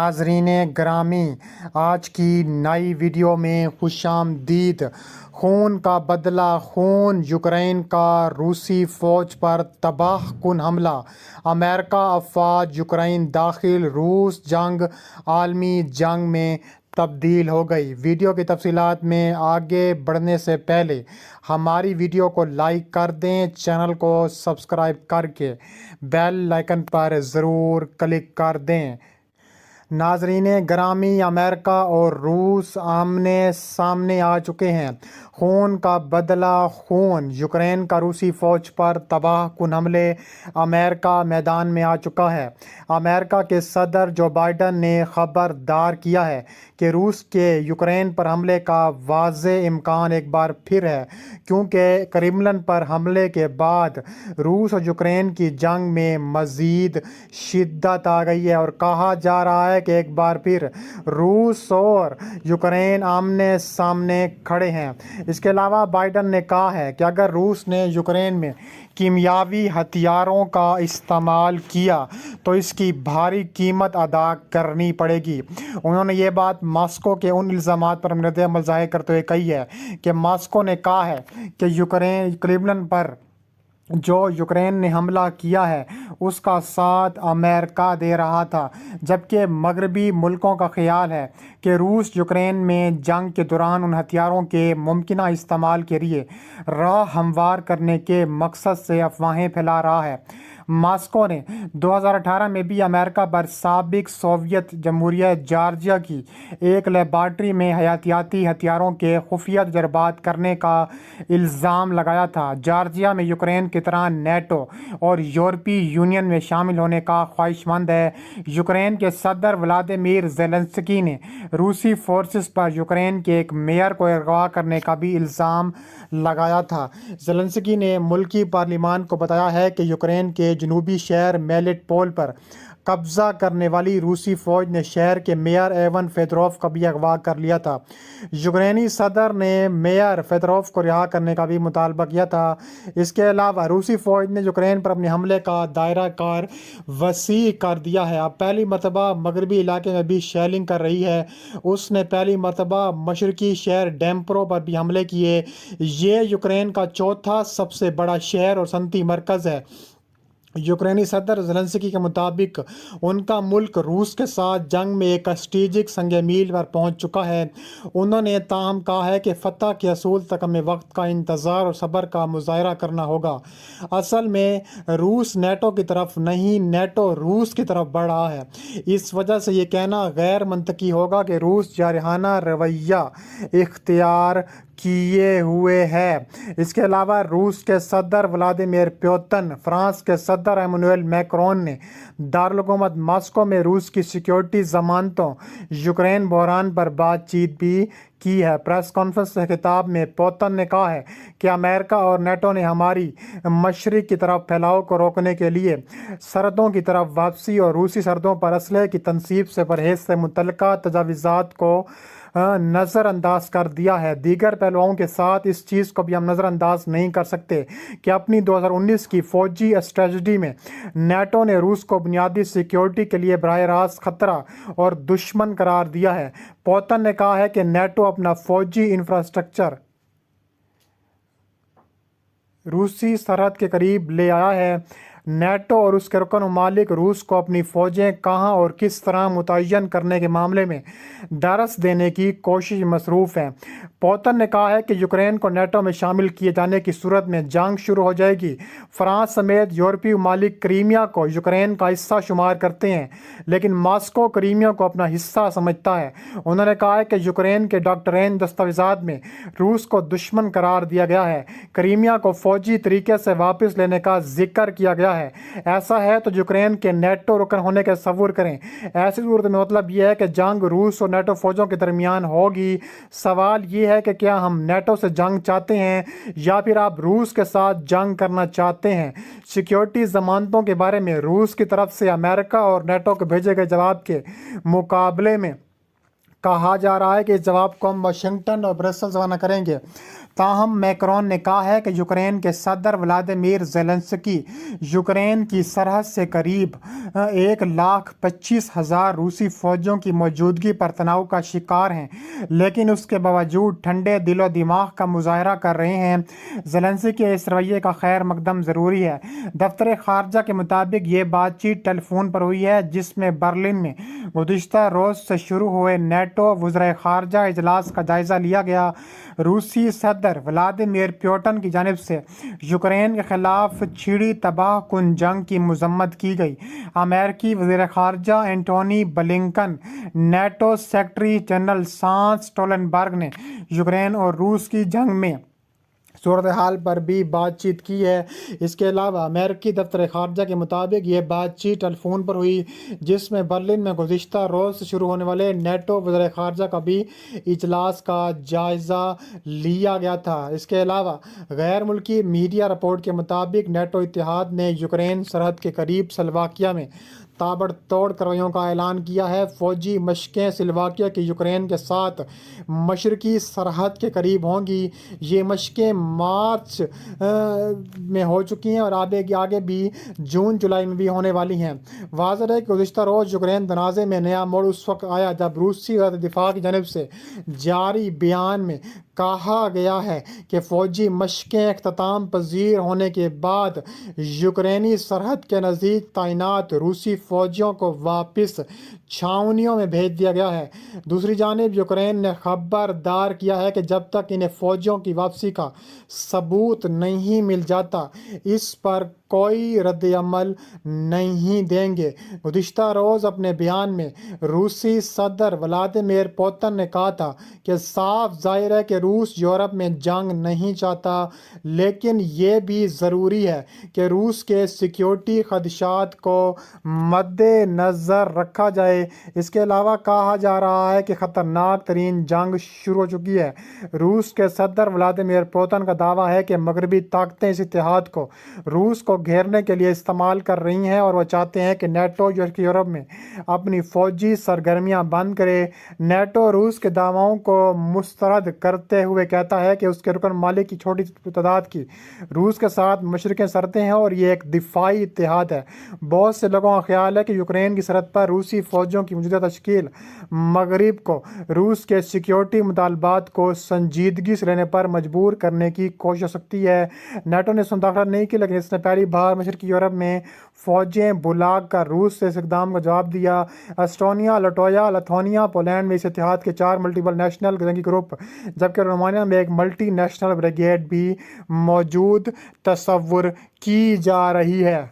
नाजरीन ग्रामी, आज की नई वीडियो में खुशामदीद। खून का बदला खून, यूक्रेन का रूसी फ़ौज पर तबाह कुन हमला, अमेरिका अफवाज यूक्रेन दाखिल, रूस जंग आलमी जंग में तब्दील हो गई। वीडियो की तफसीलात में आगे बढ़ने से पहले हमारी वीडियो को लाइक कर दें, चैनल को सब्सक्राइब करके बेल आइकन पर ज़रूर क्लिक कर दें। नाजरीन ग्रामी, अमेरिका और रूस आमने सामने आ चुके हैं। खून का बदला खून, यूक्रेन का रूसी फ़ौज पर तबाह कुन हमले, अमेरिका मैदान में आ चुका है। अमेरिका के सदर जो बाइडन ने खबरदार किया है कि रूस के यूक्रेन पर हमले का वाज़ेह इम्कान एक बार फिर है, क्योंकि क्रेमलिन पर हमले के बाद रूस और यूक्रेन की जंग में मज़ीद शिद्दत आ गई है और कहा जा रहा है कि एक बार फिर रूस और यूक्रेन आमने सामने खड़े हैं। इसके अलावा बाइडन ने कहा है कि अगर रूस ने यूक्रेन में कीमियावी हथियारों का इस्तेमाल किया तो इसकी भारी कीमत अदा करनी पड़ेगी। उन्होंने ये बात मॉस्को के उन इल्ज़ामात पर रद्द-ए-अमल ज़ाहिर करते हुए कही है कि मॉस्को ने कहा है कि यूक्रेन क्रेमलिन पर जो यूक्रेन ने हमला किया है उसका साथ अमेरिका दे रहा था, जबकि मगरबी मुल्कों का ख्याल है कि रूस यूक्रेन में जंग के दौरान उन हथियारों के मुमकिन इस्तेमाल के लिए राह हमवार करने के मकसद से अफवाहें फैला रहा है। मॉस्को ने 2018 में भी अमेरिका पर साबिक सोवियत जमहूरिया जॉर्जिया की एक लेबॉर्ट्री में हयातियाती हथियारों के खुफिया तजर्बात करने का इल्ज़ाम लगाया था। जॉर्जिया में यूक्रेन की तरह नेटो और यूरोपीय यूनियन में शामिल होने का ख्वाहिशमंद है। यूक्रेन के सदर व्लादिमीर ज़ेलेंस्की ने रूसी फोर्सेस पर यूक्रेन के एक मेयर को अगवा करने का भी इल्ज़ाम लगाया था। ज़ेलेंस्की ने मुल्की पार्लियामान को बताया है कि यूक्रेन के जनूबी शहर मेलिटोपोल पर कब्जा करने वाली रूसी फौज ने शहर के मेयर एवन फेदरोव का भी अगवा कर लिया था। यूक्रेनी सदर ने मेयर फेदरोव को रिहा करने का भी मुतालबा किया था। इसके अलावा रूसी फौज ने यूक्रेन पर अपने हमले का दायरा कार वसी कर दिया है। अब पहली मरतबा मगरबी इलाके में भी शेलिंग कर रही है। उसने पहली मरतबा मशरकी शहर डेम्प्रो पर भी हमले किए। ये यूक्रेन का चौथा सबसे बड़ा शहर और सनती मरकज़ है। यूक्रेनी सदर ज़ेलेंस्की के मुताबिक उनका मुल्क रूस के साथ जंग में एक स्ट्रेटेजिक संग मील पर पहुंच चुका है। उन्होंने ताहम कहा है कि फ़तह के असूल तक हमें वक्त का इंतज़ार और सब्र का मुज़ाहरा करना होगा। असल में रूस नेटो की तरफ नहीं, नेटो रूस की तरफ बढ़ रहा है। इस वजह से ये कहना गैर मंतकी होगा कि रूस जारहाना रवैया इख्तियार किए हुए है। इसके अलावा रूस के सदर व्लादिमीर पुतिन, फ्रांस के सदर एमेनुएल मैक्रोन ने दारुल-हुकूमत मॉस्को में रूस की सिक्योरिटी ज़मानतों यूक्रेन बहरान पर बातचीत भी की है। प्रेस कॉन्फ्रेंस से खिताब में पुतिन ने कहा है कि अमेरिका और नेटो ने हमारी मशरिक की तरफ फैलाव को रोकने के लिए सरहदों की तरफ वापसी और रूसी सरहदों पर असलहे की तनसीब से परहेज से मुतल्लिका तजावीज़ात को नज़रअंदाज कर दिया है। दीगर पहलुओं के साथ इस चीज़ को भी हम नज़रअंदाज नहीं कर सकते कि अपनी 2019 की फ़ौजी स्ट्रेटजी में नेटो ने रूस को बुनियादी सिक्योरिटी के लिए बराह रास्त खतरा और दुश्मन करार दिया है। पुतिन ने कहा है कि नेटो अपना फ़ौजी इंफ्रास्ट्रक्चर रूसी सरहद के करीब ले आया है। नेटो और उसके रुकन ममालिक रूस को अपनी फ़ौजें कहाँ और किस तरह मुतय्यन करने के मामले में दरस देने की कोशिश मसरूफ़ हैं। पुतिन ने कहा है कि यूक्रेन को नेटो में शामिल किए जाने की सूरत में जंग शुरू हो जाएगी। फ्रांस समेत यूरोपीय ममालिक क्रीमिया को यूक्रेन का हिस्सा शुमार करते हैं, लेकिन मॉस्को क्रीमिया को अपना हिस्सा समझता है। उन्होंने कहा है कि यूक्रेन के डॉक्ट्रेन दस्तावेज़ात में रूस को दुश्मन करार दिया गया है। क्रीमिया को फ़ौजी तरीके से वापस लेने का जिक्र किया गया है। ऐसा है तो यूक्रेन के नेटो रुकन होने का तसव्वुर करें। ऐसी सूरत में मतलब यह है कि जंग रूस और नेटो फौजों के दरमियान होगी। सवाल ये है कि क्या हम नेटो से जंग चाहते हैं या फिर आप रूस के साथ जंग करना चाहते हैं। सिक्योरिटी ज़मानतों के बारे में रूस की तरफ से अमेरिका और नेटो को भेजे गए जवाब के मुकाबले में کہا جا رہا ہے کہ اس جواب کو ہم واشنگٹن اور برسلز روانہ کریں گے۔ تاہم میکرون نے کہا ہے کہ یوکرین کے صدر ولادیمیر زیلنسکی یوکرین کی سرحد سے قریب 1,25,000 روسی فوجیوں کی موجودگی پر تناؤ کا شکار ہیں، لیکن اس کے باوجود ٹھنڈے دل و دماغ کا مظاہرہ کر رہے ہیں۔ زیلنسکی کے اس رویے کا خیر مقدم ضروری ہے۔ دفتر خارجہ کے مطابق یہ بات چیت ٹیلی فون پر ہوئی ہے، جس میں برلن میں گزشتہ روز سے شروع ہوئے نیٹو وزرائے خارجہ اجلاس کا جائزہ لیا گیا۔ روسی صدر ولادیمیر پوٹن کی جانب سے یوکرین کے خلاف چھڑی تباہ کن جنگ کی مذمت کی گئی۔ امریکی وزیر خارجہ Antony Blinken, NATO secretary general سانس اسٹولٹنبرگ نے یوکرین اور روس کی جنگ میں صورتحال پر بھی بات چیت کی ہے۔ اس کے علاوہ امریکی دفتر خارجہ کے مطابق یہ بات چیت ٹیلی فون پر ہوئی، جس میں برلن میں گزشتہ روز سے شروع ہونے والے نیٹو وزرائے خارجہ کا بھی اجلاس کا جائزہ لیا گیا تھا۔ اس کے علاوہ غیر ملکی میڈیا رپورٹ کے مطابق نیٹو اتحاد نے یوکرین سرحد کے قریب سلواکیہ میں تابڑ توڑ کارروائیوں کا اعلان کیا ہے۔ فوجی مشقیں سلواکیہ کی یوکرین کے ساتھ مشرقی سرحد کے قریب ہوں گی۔ یہ مشقیں مارچ میں ہو چکی ہیں اور آگے بھی جون جولائی میں بھی ہونے والی ہیں۔ واضح ہے کہ گزشتہ روز یوکرین تنازع میں نیا موڑ اس وقت آیا جب روسی وزارت دفاع کی جانب سے جاری بیان میں کہا گیا ہے کہ فوجی مشقیں اختتام پذیر ہونے کے بعد یوکرینی سرحد کے نزدیک تعینات روسی فوجیوں کو واپس چھاؤنیوں میں بھیج دیا گیا ہے۔ دوسری جانب یوکرین نے خبردار کیا ہے کہ جب تک انہیں فوجیوں کی واپسی کا ثبوت نہیں مل جاتا، اس پر کوئی رد عمل نہیں دیں گے۔ گزشتہ روز اپنے بیان میں روسی صدر ولادیمیر پوتن نے کہا تھا کہ صاف ظاہر ہے کہ روس یورپ میں جنگ نہیں چاہتا، لیکن یہ بھی ضروری ہے کہ روس کے سیکیورٹی خدشات کو مد نظر رکھا جائے۔ اس کے علاوہ کہا جا رہا ہے کہ خطرناک ترین جنگ شروع ہو چکی ہے۔ روس کے صدر ولادیمیر پوتن کا دعویٰ ہے کہ مغربی طاقتیں اس اتحاد کو روس کو گھیرنے کے لیے استعمال کر رہی ہیں اور وہ چاہتے ہیں کہ نیٹو یورپ میں اپنی فوجی سرگرمیاں بند کرے۔ نیٹو روس کے دعووں کو مسترد کرتے ہوئے کہتا ہے کہ اس کے رکن ممالک کی چھوٹی تعداد کی روس کے ساتھ مشترکہ سرحدیں ہیں اور یہ ایک دفاعی اتحاد ہے۔ بہت سے لوگوں کا خیال ہے کہ یوکرین کی سرحد پر روسی فوجیوں کی موجودہ تشکیل مغرب کو روس کے سیکیورٹی مطالبات کو سنجیدگی سے لینے پر مجبور کرنے کی کوشش ہو سکتی ہے۔ نیٹو نے اس میں مداخلت نہیں کی، لیکن اس نے پہلی بار مشرقی یورپ میں فوجیں بلا کر روس سے اس اقدام کا جواب دیا۔ اسٹونیا، لٹویا، لتھونیا، پولینڈ میں اس اتحاد کے 4 ملٹی نیشنل جنگی گروپ، جبکہ رومانیہ میں ایک ملٹی نیشنل بریگیڈ بھی موجود تصور کی جا رہی ہے۔